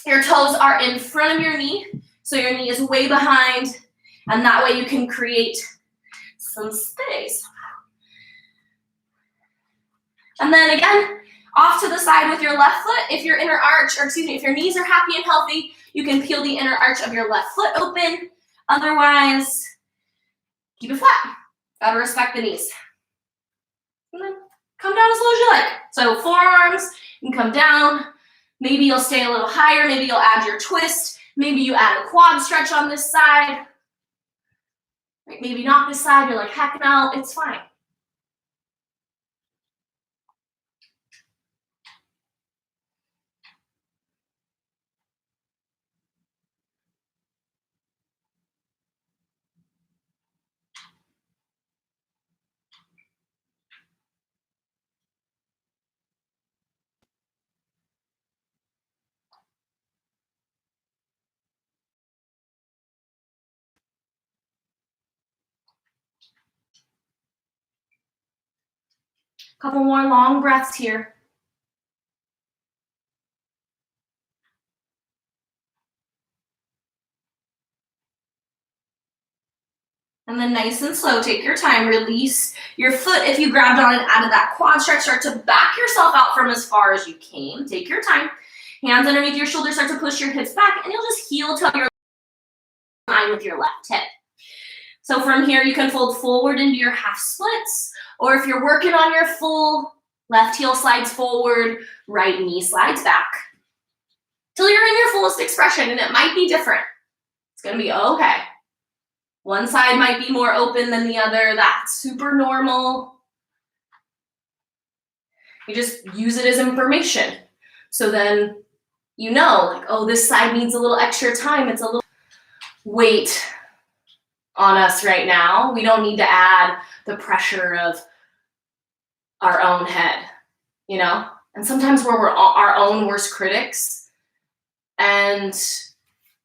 your toes are in front of your knee, so your knee is way behind. And that way you can create some space. And then again, off to the side with your left foot. If your inner arch, or excuse me, if your knees are happy and healthy, you can peel the inner arch of your left foot open. Otherwise, keep it flat. Gotta respect the knees. And then come down as low as you like. So forearms, you can come down. Maybe you'll stay a little higher. Maybe you'll add your twist. Maybe you add a quad stretch on this side. Right, maybe not this side, you're like, heck no, it's fine. Couple more long breaths here. And then nice and slow, take your time, release your foot. If you grabbed on it out of that quad stretch, start to back yourself out from as far as you came. Take your time. Hands underneath your shoulders, start to push your hips back, and you'll just heel till you're in line with your left hip. So from here, you can fold forward into your half splits, or if you're working on your full, left heel slides forward, right knee slides back. Till you're in your fullest expression, and it might be different. It's gonna be okay. One side might be more open than the other. That's super normal. You just use it as information. So then you know, like, oh, this side needs a little extra time. It's a little weight on us right now. We don't need to add the pressure of our own head, you know? And sometimes we're our own worst critics. And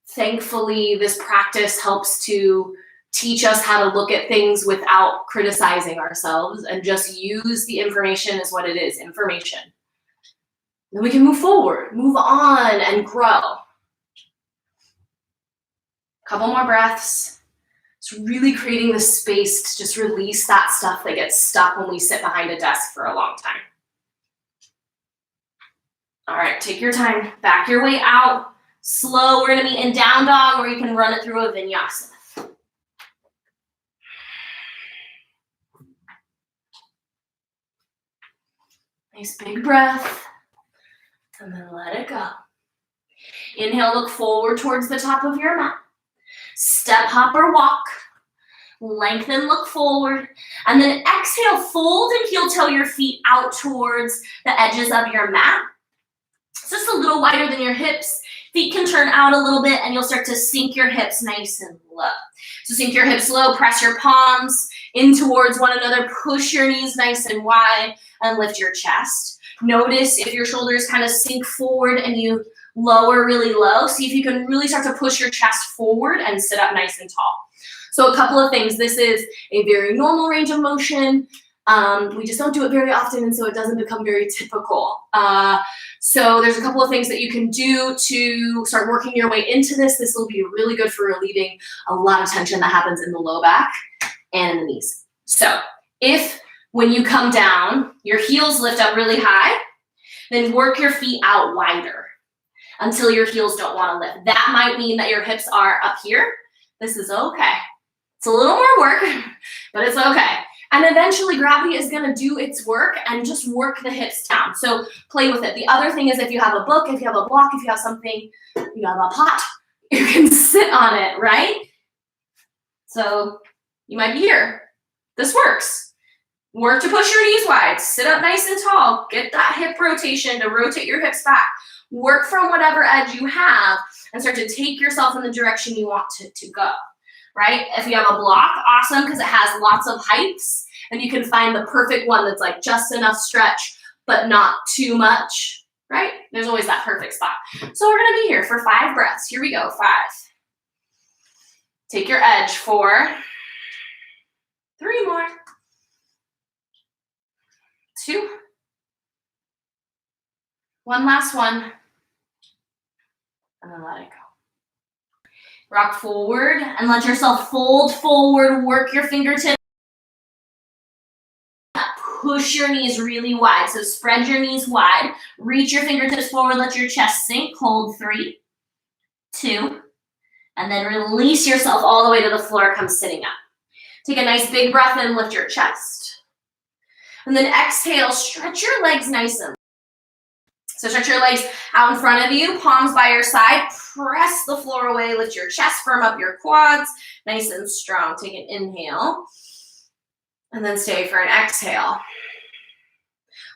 thankfully, this practice helps to teach us how to look at things without criticizing ourselves and just use the information as what it is, information. Then we can move forward, move on, and grow. Couple more breaths. It's really creating the space to just release that stuff that gets stuck when we sit behind a desk for a long time. All right, take your time, back your way out. Slow, we're gonna be in down dog, or you can run it through a vinyasa. Nice big breath, and then let it go. Inhale, look forward towards the top of your mat. Step, hop, or walk. Lengthen, look forward. And then exhale, fold and heel toe your feet out towards the edges of your mat. It's just a little wider than your hips. Feet can turn out a little bit, and you'll start to sink your hips nice and low. So sink your hips low, press your palms in towards one another, push your knees nice and wide, and lift your chest. Notice if your shoulders kind of sink forward and you lower really low. See if you can really start to push your chest forward and sit up nice and tall. So a couple of things. This is a very normal range of motion. We just don't do it very often, and so it doesn't become very typical. So there's a couple of things that you can do to start working your way into this. This will be really good for relieving a lot of tension that happens in the low back and in the knees. So if when you come down, your heels lift up really high, then work your feet out wider until your heels don't want to lift. That might mean that your hips are up here. This is okay. It's a little more work, but it's okay. And eventually gravity is gonna do its work and just work the hips down. So play with it. The other thing is if you have a book, if you have a block, if you have something, you have a pot, you can sit on it, right? So you might be here. This works. Work to push your knees wide, sit up nice and tall, get that hip rotation to rotate your hips back. Work from whatever edge you have and start to take yourself in the direction you want to go, right? If you have a block, awesome, because it has lots of heights and you can find the perfect one that's like just enough stretch, but not too much, right? There's always that perfect spot. So we're gonna be here for 5 breaths. Here we go, 5. Take your edge, 4. 3 more. 2. 1 last one. And then let it go. Rock forward and let yourself fold forward, work your fingertips. Push your knees really wide. So spread your knees wide, reach your fingertips forward, let your chest sink. Hold 3, 2, and then release yourself all the way to the floor. Come sitting up. Take a nice big breath in, lift your chest. And then exhale, stretch your legs nice and. So stretch your legs out in front of you, palms by your side, press the floor away, lift your chest, firm up your quads, nice and strong. Take an inhale, and then stay for an exhale.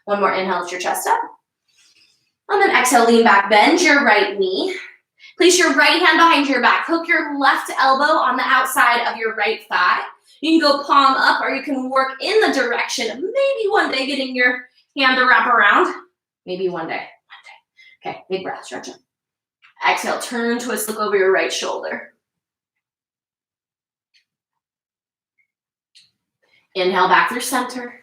One more inhale, lift your chest up. And then exhale, lean back, bend your right knee. Place your right hand behind your back. Hook your left elbow on the outside of your right thigh. You can go palm up, or you can work in the direction of maybe one day getting your hand to wrap around. Maybe one day. Okay, big breath, stretch up. Exhale, turn, twist, look over your right shoulder. Inhale back through center.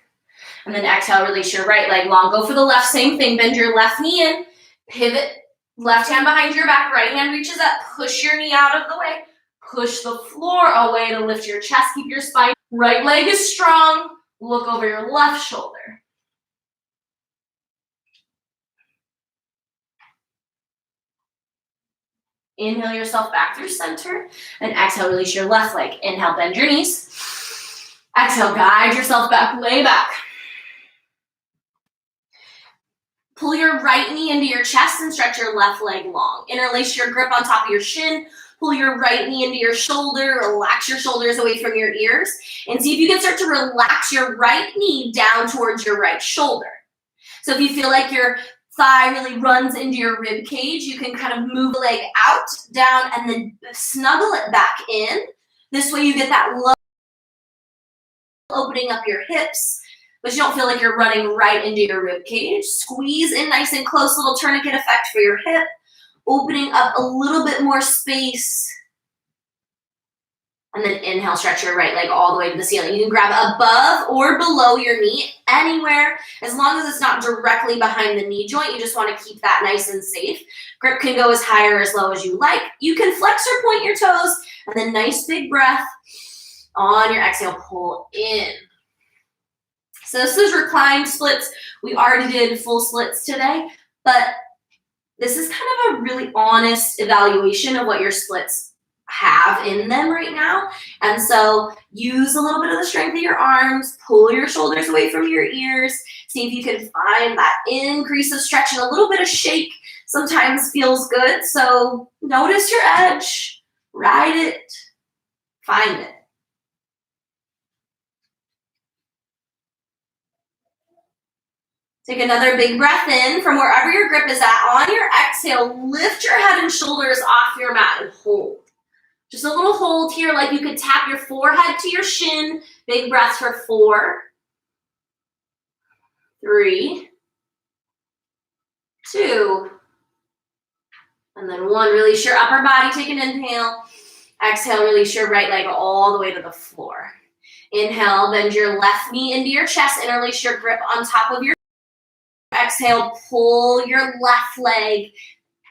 And then exhale, release your right leg long. Go for the left, same thing. Bend your left knee in, pivot, left hand behind your back, right hand reaches up, push your knee out of the way, push the floor away to lift your chest, keep your spine. Right leg is strong, look over your left shoulder. Inhale yourself back through center, and exhale, release your left leg. Inhale, bend your knees. Exhale, guide yourself back, lay back. Pull your right knee into your chest and stretch your left leg long. Interlace your grip on top of your shin. Pull your right knee into your shoulder. Relax your shoulders away from your ears. And see if you can start to relax your right knee down towards your right shoulder. So if you feel like your thigh really runs into your rib cage, you can kind of move the leg out, down, and then snuggle it back in. This way you get that low opening up your hips, but you don't feel like you're running right into your rib cage. Squeeze in nice and close, little tourniquet effect for your hip, opening up a little bit more space. And then inhale, stretch your right leg all the way to the ceiling. You can grab above or below your knee, anywhere, as long as it's not directly behind the knee joint. You just want to keep that nice and safe. Grip can go as high or as low as you like. You can flex or point your toes, and then nice big breath. On your exhale, pull in. So this is reclined splits. We already did full splits today, but this is kind of a really honest evaluation of what your splits have in them right now. And so use a little bit of the strength of your arms, pull your shoulders away from your ears, see if you can find that increase of stretch, and a little bit of shake sometimes feels good. So notice your edge, ride it, find it. Take another big breath in from wherever your grip is at. On your exhale, lift your head and shoulders off your mat and hold. Just a little hold here, like you could tap your forehead to your shin. Big breath for 4, 3, 2, and then 1. Release your upper body, take an inhale. Exhale, release your right leg all the way to the floor. Inhale, bend your left knee into your chest, interlace your grip on top of your exhale, pull your left leg,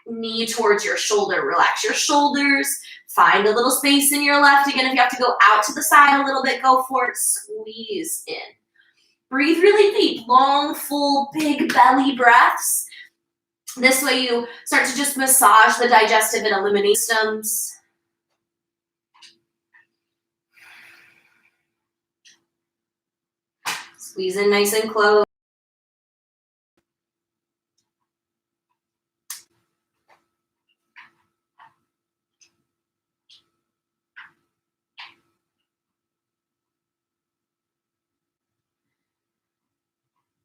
knee towards your shoulder. Relax your shoulders. Find a little space in your left. Again, if you have to go out to the side a little bit, go for it. Squeeze in. Breathe really deep. Long, full, big belly breaths. This way you start to just massage the digestive and elimination systems. Squeeze in nice and close.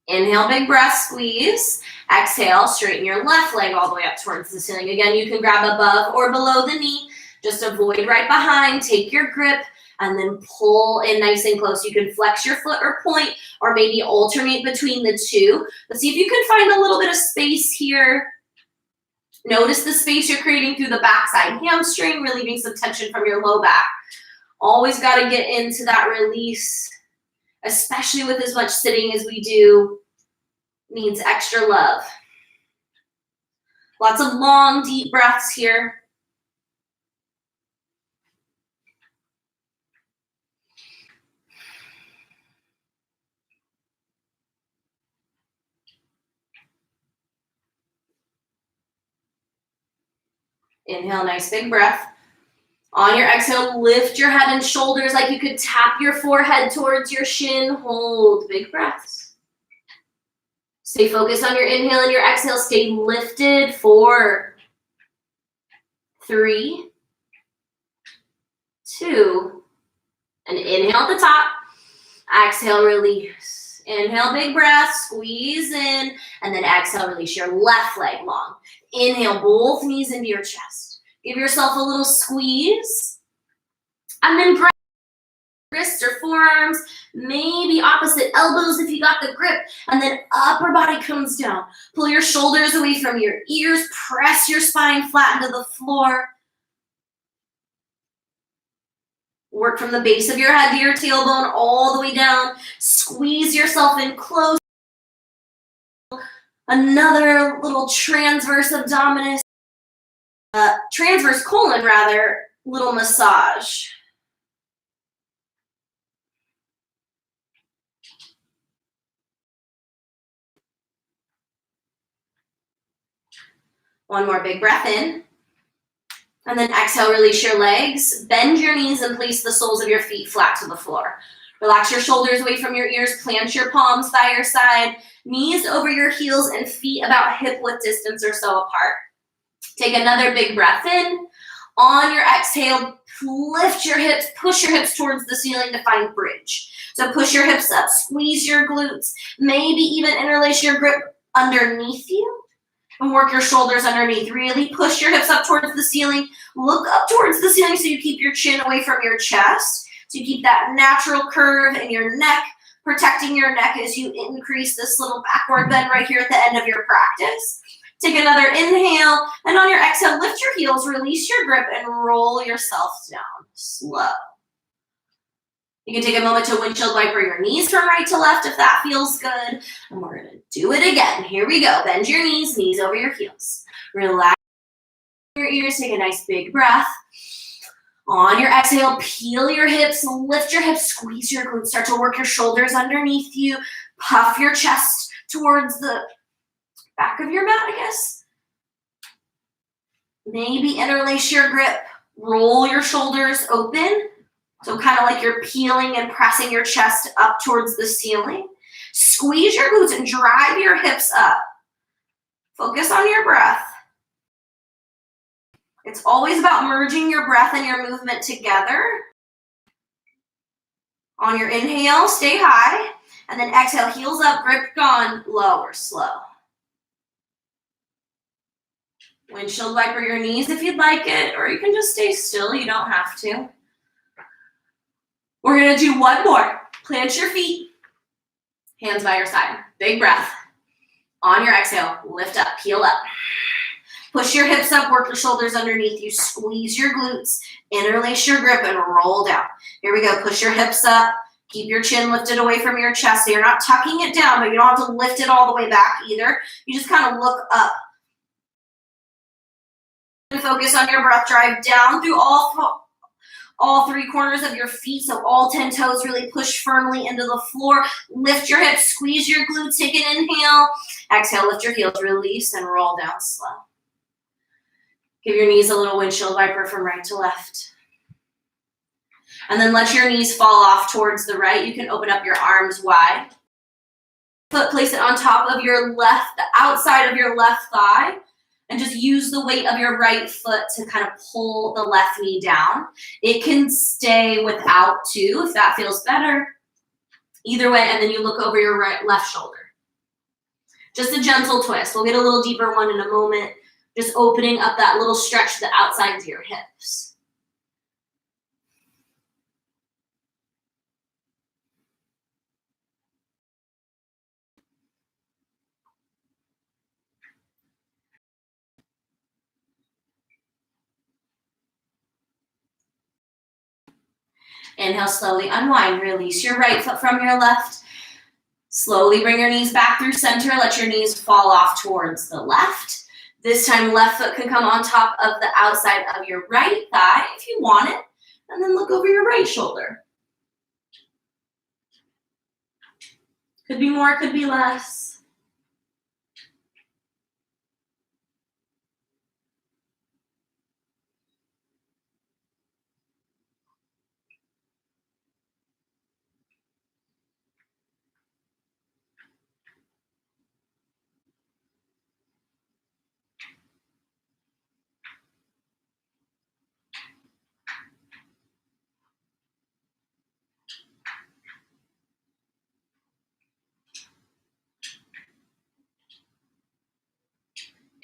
Inhale, big breath, squeeze. Exhale, straighten your left leg all the way up towards the ceiling. Again, you can grab above or below the knee. Just avoid right behind. Take your grip and then pull in nice and close. You can flex your foot or point, or maybe alternate between the two. But see if you can find a little bit of space here. Notice the space you're creating through the backside hamstring, relieving some tension from your low back. Always got to get into that release, especially with as much sitting as we do. Needs extra love. Lots of long, deep breaths here. Inhale, nice big breath. On your exhale, lift your head and shoulders like you could tap your forehead towards your shin. Hold, big breaths. Stay focused on your inhale and your exhale. Stay lifted. 4, 3, 2, and inhale at the top. Exhale, release. Inhale, big breath, squeeze in, and then exhale, release your left leg long. Inhale, both knees into your chest. Give yourself a little squeeze, and then grab wrists or forearms, maybe opposite elbows if you got the grip, and then upper body comes down. Pull your shoulders away from your ears, press your spine flat into the floor. Work from the base of your head to your tailbone all the way down. Squeeze yourself in close. Another little transverse abdominis, transverse colon rather, little massage. One more big breath in. And then exhale, release your legs. Bend your knees and place the soles of your feet flat to the floor. Relax your shoulders away from your ears. Plant your palms by your side. Knees over your heels and feet about hip-width distance or so apart. Take another big breath in. On your exhale, lift your hips, push your hips towards the ceiling to find bridge. So push your hips up, squeeze your glutes, maybe even interlace your grip underneath you. And work your shoulders underneath. Really push your hips up towards the ceiling. Look up towards the ceiling so you keep your chin away from your chest. So you keep that natural curve in your neck, protecting your neck as you increase this little backward bend right here at the end of your practice. Take another inhale, and on your exhale, lift your heels, release your grip, and roll yourself down. Slow. You can take a moment to windshield wiper your knees from right to left if that feels good. And we're going to do it again. Here we go. Bend your knees, knees over your heels. Relax your ears. Take a nice big breath. On your exhale, peel your hips, lift your hips, squeeze your glutes. Start to work your shoulders underneath you. Puff your chest towards the back of your mat, I guess. Maybe interlace your grip. Roll your shoulders open. So kind of like you're peeling and pressing your chest up towards the ceiling. Squeeze your glutes and drive your hips up. Focus on your breath. It's always about merging your breath and your movement together. On your inhale, stay high. And then exhale, heels up, grip gone, lower, slow. Windshield wiper your knees if you'd like it, or you can just stay still, you don't have to. We're gonna do one more. Plant your feet, hands by your side. Big breath. On your exhale, lift up, peel up. Push your hips up, work your shoulders underneath you, squeeze your glutes, interlace your grip, and roll down. Here we go, push your hips up, keep your chin lifted away from your chest, so you're not tucking it down, but you don't have to lift it all the way back either. You just kind of look up. Focus on your breath, drive down through all three corners of your feet, so all 10 toes really push firmly into the floor. Lift your hips, squeeze your glutes, take an inhale. Exhale, lift your heels, release, and roll down slow. Give your knees a little windshield wiper from right to left. And then let your knees fall off towards the right. You can open up your arms wide. Place it on top of your left, the outside of your left thigh. And just use the weight of your right foot to kind of pull the left knee down. It can stay without too, if that feels better. Either way, and then you look over your left shoulder. Just a gentle twist. We'll get a little deeper one in a moment. Just opening up that little stretch to the outsides of your hips. Inhale, slowly unwind. Release your right foot from your left. Slowly bring your knees back through center. Let your knees fall off towards the left. This time, left foot can come on top of the outside of your right thigh if you want it. And then look over your right shoulder. Could be more, could be less.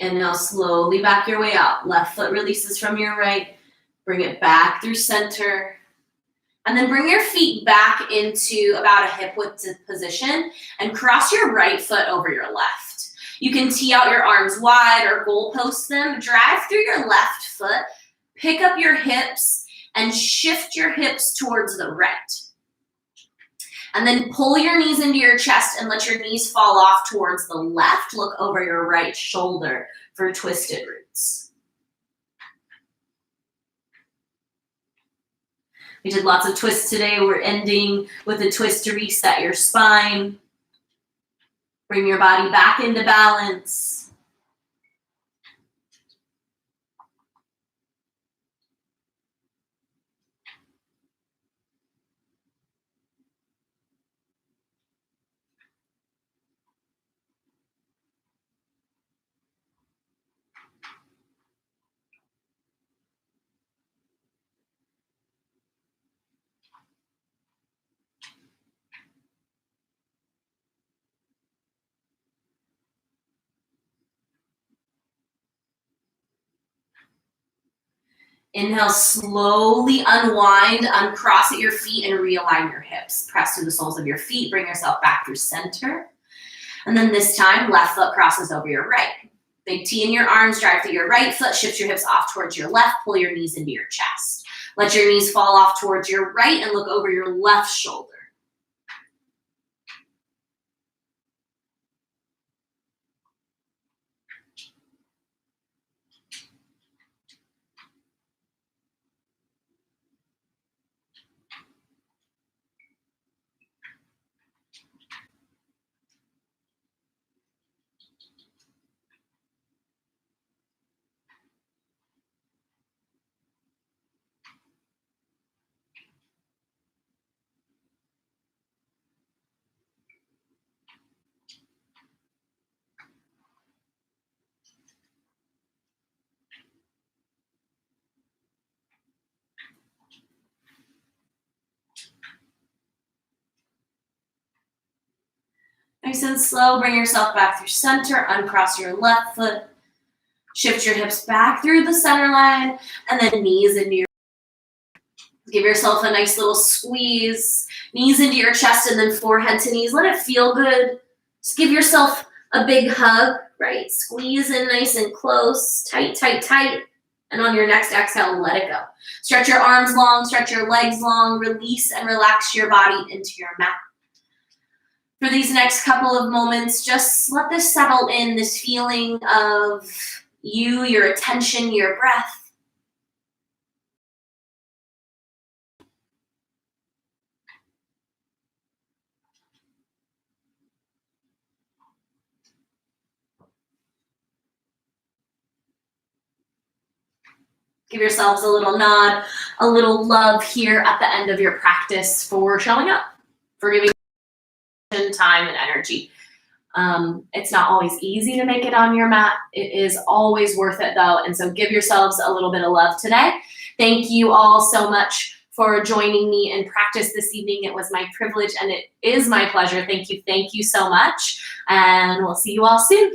And now slowly back your way out. Left foot releases from your right. Bring it back through center. And then bring your feet back into about a hip width position and cross your right foot over your left. You can tee out your arms wide or goalpost them. Drive through your left foot. Pick up your hips and shift your hips towards the right. And then pull your knees into your chest and let your knees fall off towards the left. Look over your right shoulder for twisted roots. We did lots of twists today. We're ending with a twist to reset your spine. Bring your body back into balance. Inhale, slowly unwind, uncross at your feet and realign your hips. Press to the soles of your feet, bring yourself back through center. And then this time, left foot crosses over your right. Big T in your arms, drive through your right foot, shift your hips off towards your left, pull your knees into your chest. Let your knees fall off towards your right and look over your left shoulder. Nice and slow, bring yourself back through center, uncross your left foot, shift your hips back through the center line, and then knees into your, give yourself a nice little squeeze, knees into your chest and then forehead to knees. Let it feel good. Just give yourself a big hug, right? Squeeze in nice and close, tight, tight, tight. And on your next exhale, let it go. Stretch your arms long, stretch your legs long, release and relax your body into your mat. For these next couple of moments, just let this settle in, this feeling of you, your attention, your breath. Give yourselves a little nod, a little love here at the end of your practice for showing up, for giving time and energy. It's not always easy to make it on your mat. It is always worth it though. And so give yourselves a little bit of love today. Thank you all so much for joining me in practice this evening. It was my privilege and it is my pleasure. Thank you so much. And we'll see you all soon.